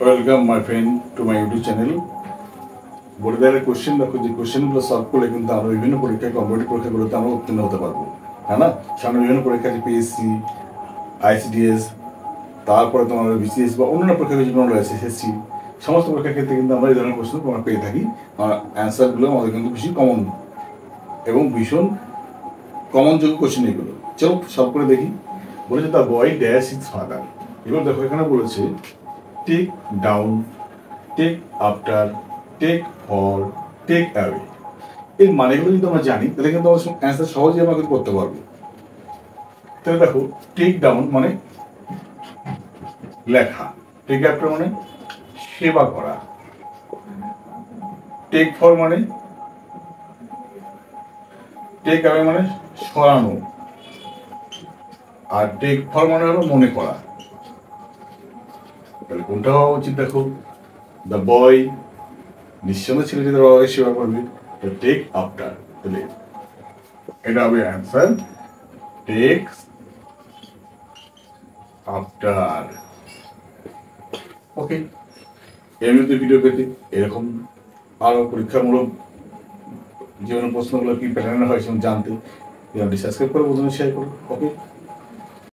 Welcome my friend to my YouTube channel. বলে দেওয়ার question দেখো, যে কোশ্চেনগুলো সলভ করলে কিন্তু আমরা বিভিন্ন পরীক্ষায় কম্পিটিটিভ পরীক্ষাগুলোতে আমরা উত্তীর্ণ হতে পারবো, হ্যাঁ না? সামনে বিভিন্ন পরীক্ষা আছে, পিএসসি, আইসিডিএস, তারপরে তোমার বিসিএস বা অন্যান্য পরীক্ষা যেগুলো রয়েছে, এসএসসি, সমস্ত পরীক্ষার ক্ষেত্রে কিন্তু আমরা এই ধরনের কোশ্চেন আমরা পেয়ে থাকি। আর অ্যান্সারগুলো আমাদের কিন্তু ভীষণ কমন এবং ভীষণ কমন যোগ্য কোশ্চেন এগুলো। চলো সলভ করে দেখি। বলেছে the boy dash is father. এবার দেখো এখানে বলেছে take down, take after, take for, take away. এর মানেগুলো যদি আমরা জানি তাহলে কিন্তু আমরা অ্যান্সার সহজেই আমরা কিন্তু করতে পারবো। তাহলে দেখো, টেক ডাউন মানে লেখা, টেক আফটার মানে সেবা করা, টেক ফর মানে টেক অ্যাওয়ে মানে সরানো, আর টেক ফর মানে হলো মনে করা। তাহলে কোনটা হওয়া উচিত? দেখো, দ্য বয় নিঃসন্দেহে ছেলেটি তার বাবাকে সেবা করবে, টেক আফটার, তাহলে এটা হবে অ্যান্সার টেক আফটার। ওকে, এর মধ্যে ভিডিও পেতে এরকম আরও পরীক্ষামূলক জীবনের প্রশ্নগুলো কি প্যাটার্নে হয় সেগুলো জানতে সাবস্ক্রাইব করে বোঝানো শেয়ার করো। ওকে।